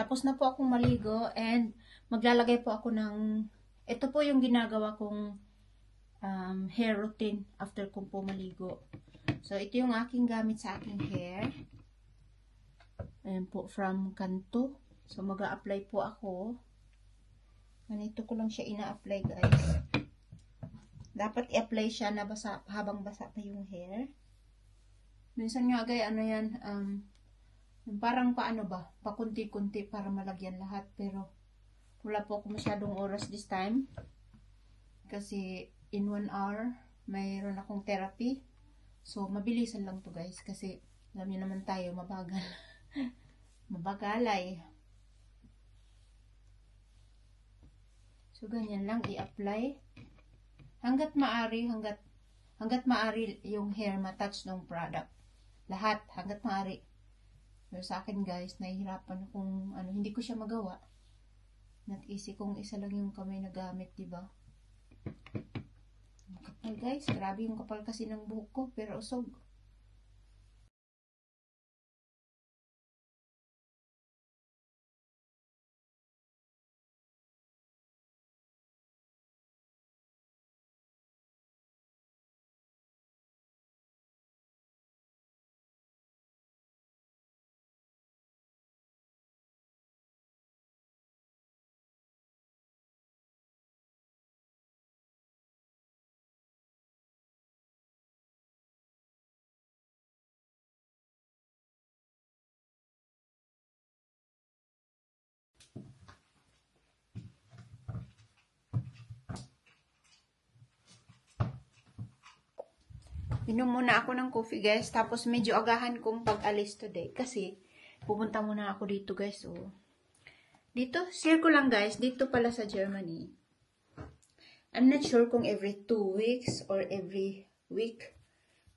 Tapos na po akong maligo and maglalagay po ako ng, ito po yung ginagawa kong hair routine after kong po maligo. So, ito yung aking gamit sa aking hair. Ayan po, from Kanto. So, mag-a-apply po ako. Ganito ko lang siya ina-apply, guys. Dapat i-apply siya na basa, habang basa pa yung hair. Minsan nga, guys, ano yan, parang paano ba, pakunti-kunti para malagyan lahat. Pero, wala po ako masyadong oras this time. Kasi, in 1 hour, mayroon akong therapy. So, mabilisan lang to guys. Kasi, alam niyo naman tayo, mabagal. Mabagalay. So, ganyan lang i-apply. Hanggat maari yung hair matouch ng product. Lahat, hanggat maari. Pero sa akin guys, nahihirapan akong, hindi ko siya magawa. Not easy kung isa lang yung kamay na gamit, diba? Kapal guys, grabe yung kapal kasi ng buhok ko, pero usog. Inom muna ako ng coffee guys, tapos medyo agahan kong pag-alis today. Kasi, pupunta muna ako dito guys, oh. Dito, share ko lang guys, dito pala sa Germany. I'm not sure kung every 2 weeks or every week,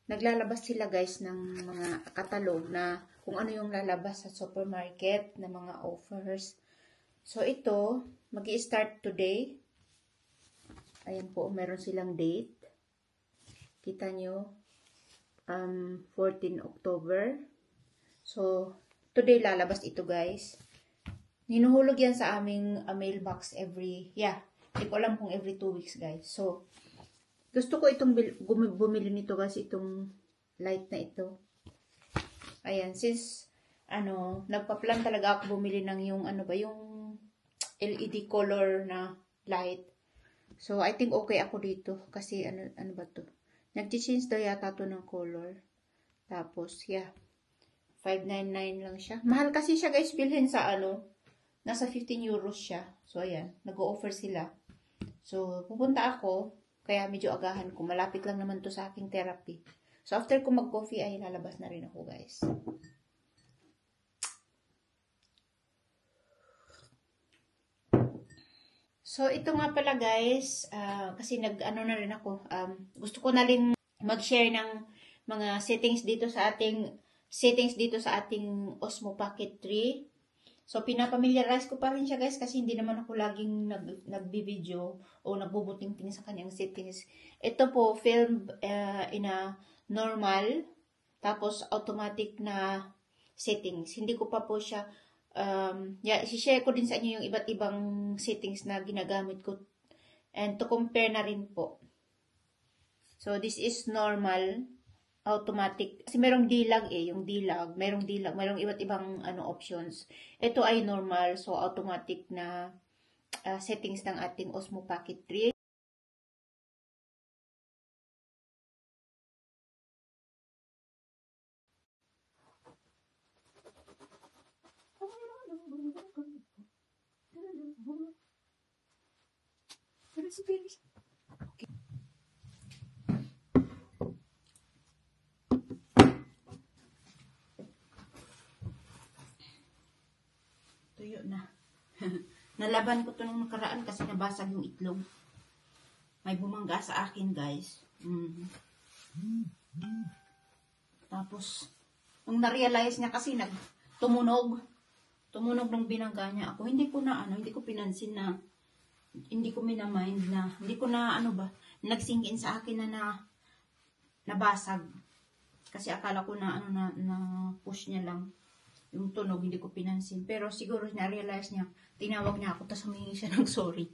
naglalabas sila guys ng mga katalog na kung ano yung lalabas sa supermarket na mga offers. So, ito, mag-i-start today. Ayan po, meron silang date. Kita nyo, 14 October. So, today lalabas ito guys. Hinuhulog yan sa aming mailbox hindi ko alam kung every 2 weeks guys. So, gusto ko itong bumili nito guys, itong light na ito. Ayan, since, nagpa-plan talaga ako bumili ng yung, yung LED color na light. So, I think okay ako dito. Kasi, ano ba to? Nag-change daw yata to ng color. Tapos, 599 lang siya. Mahal kasi siya guys, bilhin sa nasa 15 euros siya. So, ayan, nag-o-offer sila. So, pupunta ako, kaya medyo agahan ko. Malapit lang naman to sa aking therapy. So, after ko mag-coffee, ay lalabas na rin ako guys. So, ito nga pala guys, kasi na rin ako, gusto ko na rin mag-share ng mga settings dito sa ating Osmo Pocket 3. So, pinapamiliarize ko pa rin siya guys, kasi hindi naman ako laging nagbi-video o nagbubuting-ting sa kanyang settings. Ito po, film in a normal, tapos automatic na settings. Hindi ko pa po siya i-share ko din sa inyo yung iba't ibang settings na ginagamit ko. And to compare na rin po. So, this is normal, automatic. Kasi merong dilag yung dilag. Merong iba't ibang options. Ito ay normal, so automatic na settings ng ating Osmo Pocket 3. Okay. Tuyo na. Nalaban ko to nung nakaraan kasi nabasag yung itlog. May bumangga sa akin guys. Tapos, nung na-realize niya kasi tumunog ng binangga niya ako. Hindi ko pinansin na, hindi ko minamind na, hindi ko na, nagsing in sa akin na nabasag. Kasi akala ko na push niya lang. yung tunog, hindi ko pinansin. Pero siguro na-realize niya, tinawag niya ako, tapos humingi siya ng sorry.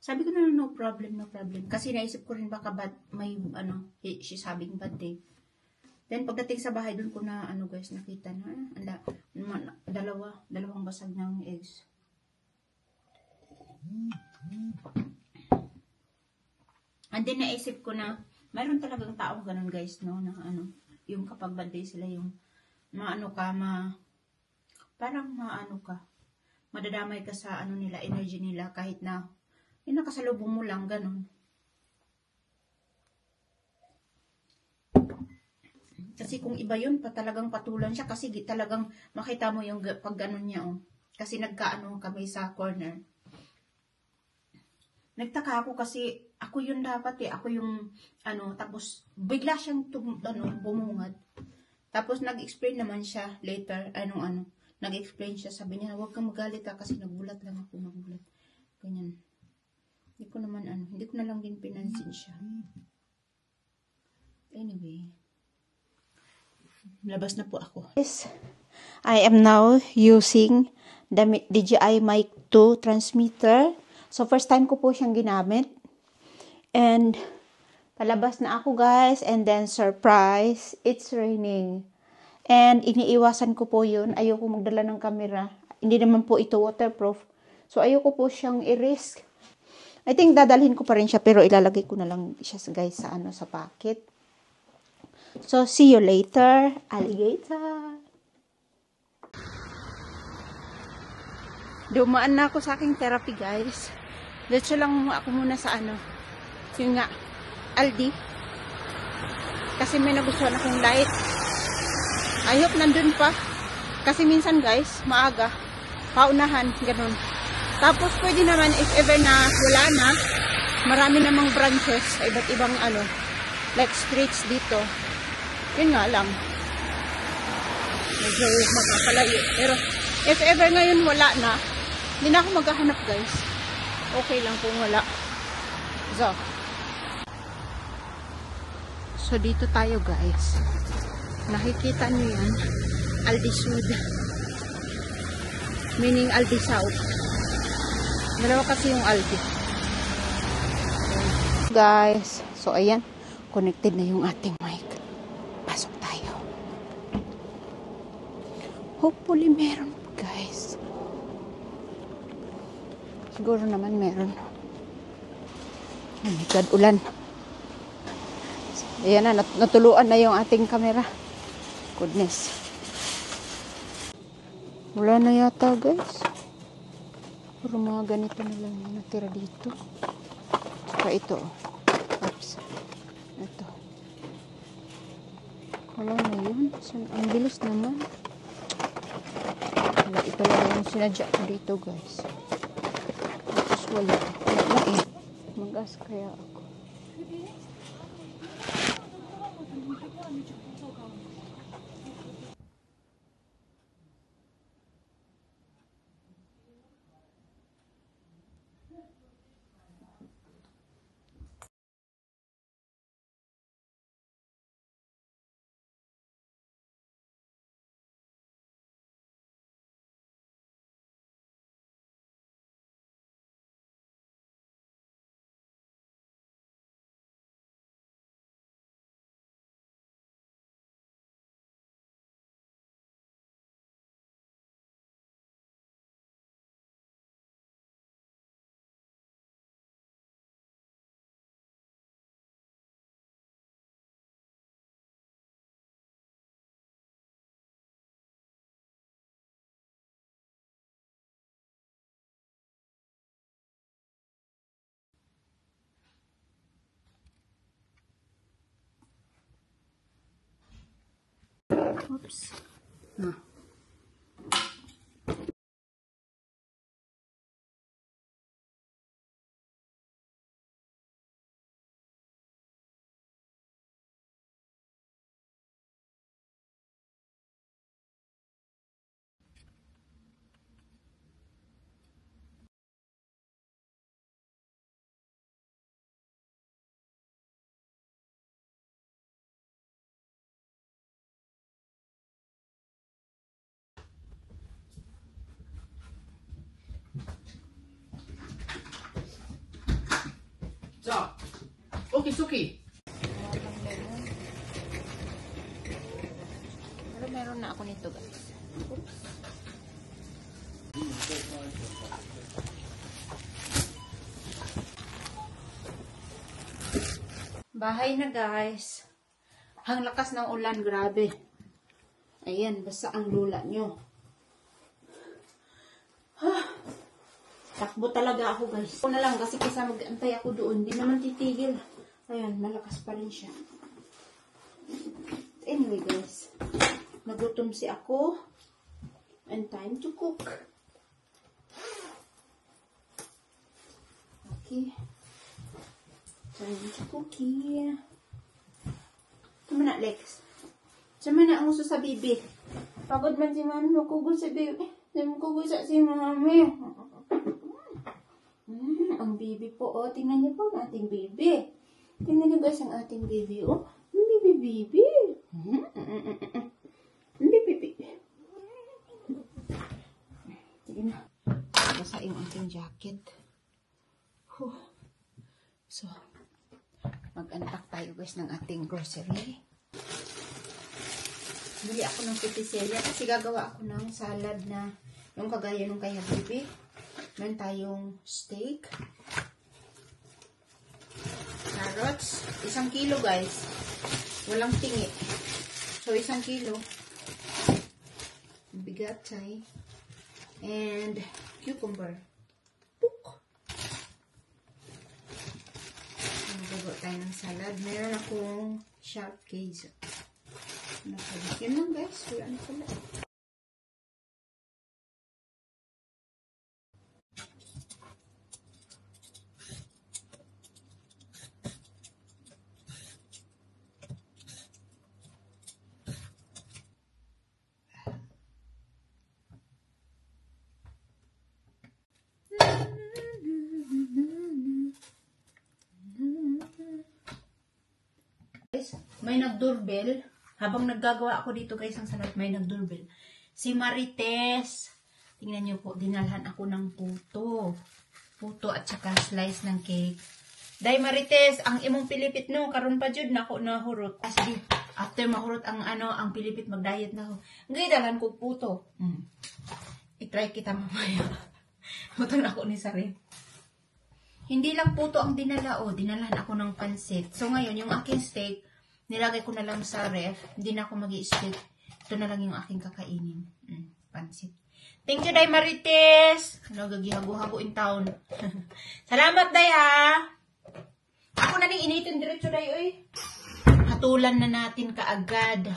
Sabi ko na, no problem, no problem. Kasi naisip ko rin baka may, she's having bad day. Then, pagdating sa bahay, dun ko na, guys, nakita na, dalawang basag ng eggs. And then, naisip ko na, mayroon talagang taong ganun, guys, no, na, yung kapag bad day sila, yung, madadamay ka sa, nila, energy nila, kahit na, yung nakasalubong mo lang, ganun. Kasi kung iba yun, talagang patulan siya, kasi talagang makita mo yung pag ganun niya, oh. Kasi nagkaano kami sa corner. Nagtaka ako kasi, ako yun dapat ako yung, tapos, bigla siyang, bumungad. Tapos, nag-explain naman siya later, nag-explain siya, sabi niya, huwag kang magalit kasi nagulat lang ako, nagulat. Ganyan. Hindi ko na lang din pinansin siya. Anyway, labas na po ako. Yes, I am now using the DJI Mic 2 transmitter. So, first time ko po siyang ginamit. And, palabas na ako guys. And then, surprise, it's raining. And, iniiwasan ko po yun. Ayoko magdala ng camera. Hindi naman po ito waterproof. So, ayoko po siyang i-risk. I think dadalhin ko pa rin siya, pero ilalagay ko na lang siya guys sa packet. So, see you later, alligator. Dumaan na ako sa aking therapy, guys. Diretso lang ako muna sa yung nga, Aldi. Kasi may nagustuhan akong light. I hope nandun pa. Kasi minsan, guys, maaga. Paunahan, ganun. Tapos, pwede naman, if ever na wala na, marami namang branches sa iba't ibang like streets dito. Yun nga lang. Medyo magkakalayo. Pero, if ever ngayon wala na, hindi na ako maghahanap, guys. Okay lang kung wala. So, dito tayo, guys. Nakikita nyo yan. Aldi Sud. Meaning Aldi South. Dalawa kasi yung Aldi. Guys. So, ayan. Connected na yung ating mic. Pasok tayo. Hopefully, meron, guys. Siguro naman meron. Oh my God, ulan. Ayan na, natuluan na yung ating camera. Goodness. Wala na yata, guys. Puro mga ganito na lang yung natira dito. Saka ito. Oops. Ito. Wala na yun. Ang bilis naman. Wala, ito lang yung sinadya ko dito, guys. Tapos wala. Wala na eh. Mag-ask kaya ako. Oops. No. Suki-suki. Walang lemon. Pero meron na ako nito, guys. Oops. Bahay na, guys. Ang lakas ng ulan, grabe. Ayan, basta ang lula nyo. Takbo talaga ako, guys. Ako na lang kasi kaysa mag-antay ako doon. Hindi naman titigil. Ayan, malakas pa rin siya. Anyway, guys. Nagutom si ako. And time to cook. Okay. Time to cookie. Tama na, Lex. Tama na ang uso sa bibi. Pagod man si mami. Makugol sa bibi. Makugol sa si mami. Ang bibi po, oh. Tingnan niyo po ang ating bibi. Tingnan niyo guys ang ating bibi, oh. Bibi, bibi. Bibi, bibi. Sige na. Basahin ang ating jacket. So, mag-unpack tayo guys ng ating grocery. Bili ako ng pipiselya kasi gagawa ako ng salad na yung kagaya nung kay Habibi. Meron tayong steak. Carrots. 1 kilo guys. Walang tingi. So 1 kilo. Bigat tay. And cucumber. Puk. Magagawa tayo ng salad. Meron akong sharp case. Yun lang guys. Wala na pala. May nag-doorbell. Habang naggagawa ako dito guys, ang salad, may nag-doorbell. Si Marites. Tingnan nyo po, dinalhan ako ng puto. Puto at saka slice ng cake. Day Marites, ang imong pilipit no, karon pa jud nako nahurot. Sige, after mahurot ang ang pilipit, mag-diet na ako. Ngay dalan ko puto. I-try kita mamaya. Mutan ako ni Sarin. Hindi lang puto ang dinala, dinalahan ako ng pansit. So ngayon, yung aking steak, nilagay ko na lang sa ref. Hindi na ako mag-i-steak. Ito na lang yung aking kakainin. Pansit. Thank you, Day Marites. Gagihago-hago in town. Salamat, Day, ha. Ako na ning initin diretso, Day, oy. Hatulan na natin kaagad.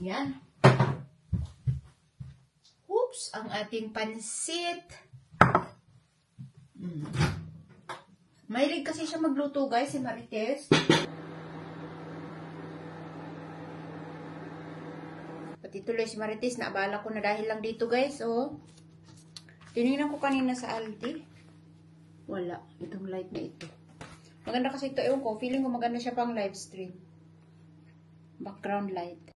Yan. Oops, ang ating pansit. Mahilig kasi siya magluto, guys, si Marites. Pati tuloy si Marites, naabala ko na dahil lang dito, guys, Tinignan ko kanina sa Aldi. Wala. Itong light na ito. Maganda kasi ito, ewan ko. Feeling ko maganda siya pang live stream. Background light.